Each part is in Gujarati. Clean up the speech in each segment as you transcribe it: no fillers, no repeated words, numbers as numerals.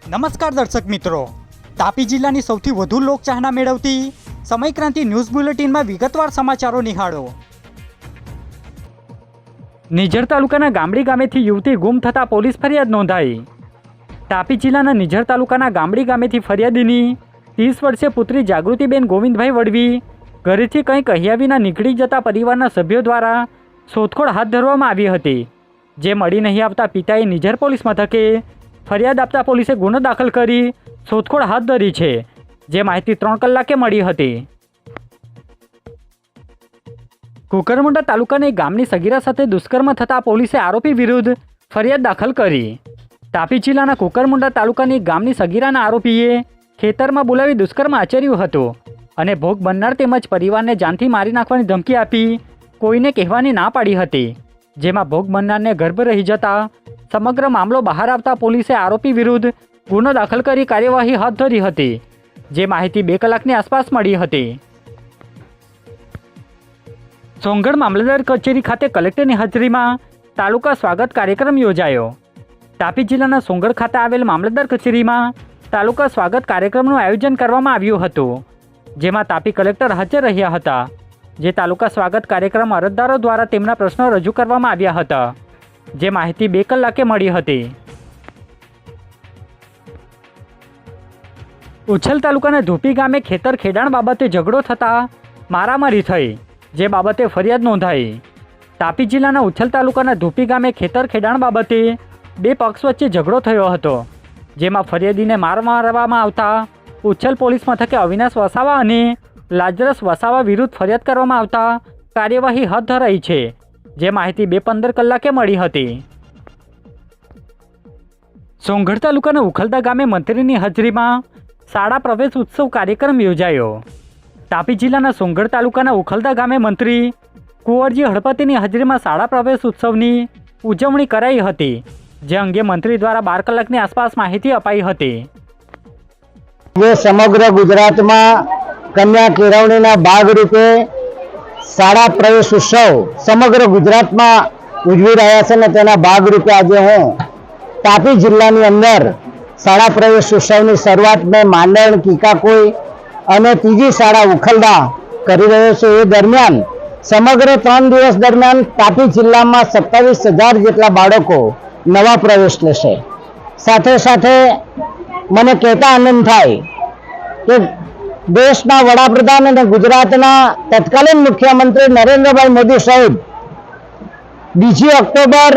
નમસ્કાર દર્શક મિત્રો, તાપી જિલ્લાની સૌથી વધુ લોકચાહના મેળવતી સમય ક્રાંતિ ન્યૂઝ બુલેટિનમાં વિગતવાર સમાચારો નિહાળો। નિઝર તાલુકાના ગામડી ગામેથી યુવતી ગુમ થતાં પોલીસ ફરિયાદ નોંધાઈ। તાપી જિલ્લાના નિઝર તાલુકાના ગામડી ગામેથી ફરિયાદીની 30 વર્ષીય પુત્રી જાગૃતિબેન ગોવિંદભાઈ વડવી ઘરેથી કંઈ કહ્યા વિના નીકળી જતા પરિવારના સભ્યો દ્વારા શોધખોળ હાથ ધરવામાં આવી હતી, જે મળી નહીં આવતા પિતાએ નિઝર પોલીસ મથકે ફરિયાદ આપતા પોલીસે ગુનો દાખલ કરી શોધખોળ હાથ ધરી છે, જે માહિતી 3 કલાકે મળી હતી। કુકરમુંડા તાલુકાના એક ગામની સગીરા સાથે દુષ્કર્મ થતાં પોલીસે આરોપી વિરુદ્ધ ફરિયાદ દાખલ કરી। તાપી જિલ્લાના કુકરમુંડા તાલુકાની એક ગામની સગીરાના આરોપીએ ખેતરમાં બોલાવી દુષ્કર્મ આચર્યું હતું અને ભોગ બનનાર તેમજ પરિવારને જાનથી મારી નાખવાની ધમકી આપી કોઈને કહેવાની ના પાડી હતી, જેમાં ભોગ બનનારને ગર્ભ રહી જતા સમગ્ર મામલો બહાર આવતા પોલીસે આરોપી વિરુદ્ધ ગુનો દાખલ કરી કાર્યવાહી હાથ ધરી હતી, જે માહિતી 2 કલાકની આસપાસ મળી હતી। સોંગઢ મામલતદાર કચેરી ખાતે કલેક્ટરની હાજરીમાં તાલુકા સ્વાગત કાર્યક્રમ યોજાયો। તાપી જિલ્લાના સોંગઢ ખાતે આવેલ મામલતદાર કચેરીમાં તાલુકા સ્વાગત કાર્યક્રમનું આયોજન કરવામાં આવ્યું હતું, જેમાં તાપી કલેક્ટર હાજર રહ્યા હતા, જે તાલુકા સ્વાગત કાર્યક્રમ અરજદારો દ્વારા તેમના પ્રશ્નો રજૂ કરવામાં આવ્યા હતા, જે માહિતી 2 કલાકે મળી હતી। ઉછલ તાલુકાના ધોપી ગામે ખેતર ખેડાણ બાબતે ઝઘડો થતાં મારામારી થઈ, જે બાબતે ફરિયાદ નોંધાઈ। તાપી જિલ્લાના ઉછલ તાલુકાના ધોપી ગામે ખેતર ખેડાણ બાબતે 2 પક્ષ વચ્ચે ઝઘડો થયો હતો, જેમાં ફરિયાદીને માર મારવામાં આવતા ઉછલ પોલીસ મથકે અવિનાશ વસાવા અને લાજરસ વસાવા વિરુદ્ધ ફરિયાદ કરવામાં આવતા કાર્યવાહી હાથ ધરાઈ છે, જે માહિતી 2:15 કલાકે મળી હતી। સોંગઢ તાલુકાના ઉખલદા ગામે મંત્રીની હાજરીમાં શાળા પ્રવેશ ઉત્સવ કાર્યક્રમ યોજાયો। તાપી જિલ્લાના સોંગઢ તાલુકાના ઉખલદા ગામે મંત્રી કુંવરજી હળપતિની હાજરીમાં શાળા પ્રવેશ ઉત્સવની ઉજવણી કરાઈ હતી, જે અંગે મંત્રી દ્વારા 12 કલાકની આસપાસ માહિતી અપાઈ હતી। સમગ્ર ગુજરાતમાં કન્યા કેળવણીના ભાગરૂપે શાળા પ્રવેશ ઉત્સવ સમગ્ર ગુજરાતમાં ઉજવી રહ્યા છે અને તેના ભાગરૂપે આજે હું તાપી જિલ્લાની અંદર શાળા પ્રવેશ ઉત્સવની શરૂઆત મેં માંડણ, કીકાકોઈ અને ત્રીજી શાળા ઉખલદા કરી રહ્યો છું। એ દરમિયાન સમગ્ર 3 દિવસ દરમિયાન તાપી જિલ્લામાં 27,000 જેટલા બાળકો નવા પ્રવેશ લેશે। સાથે સાથે મને કહેતા આનંદ થાય કે દેશના વડાપ્રધાન અને ગુજરાતના તત્કાલીન મુખ્યમંત્રી નરેન્દ્રભાઈ મોદી સાહેબ 2 ઓક્ટોબર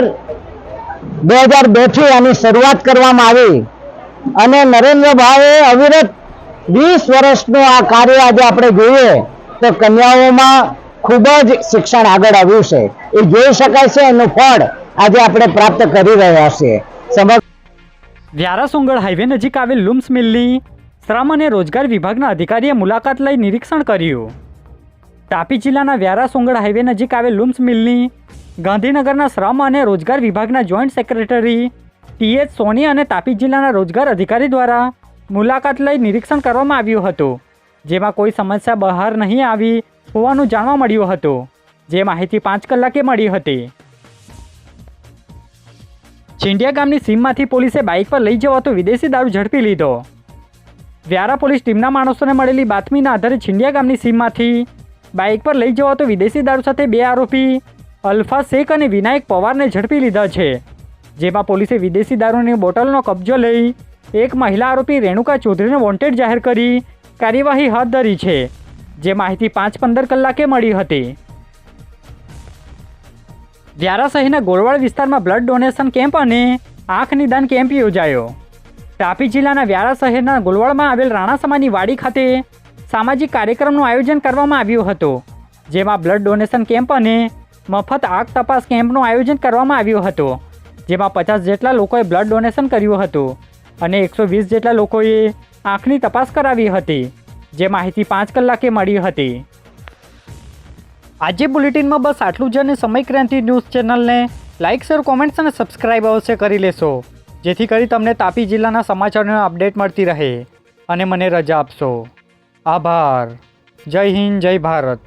2002 થી આની શરૂઆત કરવામાં આવી અને નરેન્દ્રભાઈએ અવિરત 20 વર્ષનું આ કાર્ય આજે આપણે જોઈએ તો કન્યાઓમાં ખૂબ જ શિક્ષણ આગળ આવ્યું છે, એ જોઈ શકાય છે। એનું ફળ આજે આપણે પ્રાપ્ત કરી રહ્યા છીએ। વ્યારા સોંગઢ હાઈવે નજીક આવેલ લુમ્સ મિલની શ્રમ અને રોજગાર વિભાગના અધિકારીએ મુલાકાત લઈ નિરીક્ષણ કર્યું। તાપી જિલ્લાના વ્યારા સોંગઢ હાઈવે નજીક આવેલ લુમ્સ મિલની ગાંધીનગરના શ્રમ અને રોજગાર વિભાગના જોઈન્ટ સેક્રેટરી TH સોની અને તાપી જિલ્લાના રોજગાર અધિકારી દ્વારા મુલાકાત લઈ નિરીક્ષણ કરવામાં આવ્યું હતું, જેમાં કોઈ સમસ્યા બહાર નહીં આવી હોવાનું જાણવા મળ્યું હતું, જે માહિતી 5 કલાકે મળી હતી। ચિંડિયા ગામની સીમમાંથી પોલીસે બાઇક પર લઈ જવાતો વિદેશી દારૂ ઝડપી લીધો। વ્યારા પોલીસ ટીમના માણસોને મળેલી બાતમીના આધારે ચિંડિયા ગામની સીમમાંથી બાઇક પર લઈ જવાતો વિદેશી દારૂ સાથે 2 આરોપી અલ્ફા શેખ અને વિનાયક પવારને ઝડપી લીધા છે, જેમાં પોલીસે વિદેશી દારૂની બોટલનો કબજો લઈ એક મહિલા આરોપી રેણુકા ચૌધરીને વોન્ટેડ જાહેર કરી કાર્યવાહી હાથ ધરી છે, જે માહિતી 5:15 કલાકે મળી હતી। વ્યારા શહેરના ગોળવાડ વિસ્તારમાં બ્લડ ડોનેશન કેમ્પ અને આંખ નિદાન કેમ્પ યોજાયો। તાપી જિલ્લાના વ્યારા શહેરના ગોળવાડમાં આવેલ રાણા સમાની વાડી ખાતે સામાજિક કાર્યક્રમનું આયોજન કરવામાં આવ્યું હતું, જેમાં બ્લડ ડોનેશન કેમ્પ અને મફત આંખ તપાસ કેમ્પનું આયોજન કરવામાં આવ્યું હતું, જેમાં 50 જેટલા લોકોએ બ્લડ ડોનેશન કર્યું હતું અને 120 જેટલા લોકોએ આંખની તપાસ કરાવી હતી, જે માહિતી 5 કલાકે મળી હતી। આજે બુલેટિનમાં બસ આટલું જ અને સમય ક્રાંતિ ન્યૂઝ ચેનલને લાઇક, શેર, કોમેન્ટ્સ અને સબસ્ક્રાઇબ અવશ્ય કરી લેશો, જેથી કરી તમને તાપી જિલ્લાના સમાચારોની અપડેટ મળતી રહે અને મને રજા આપશો। આભાર। જય હિન્દ, જય ભારત।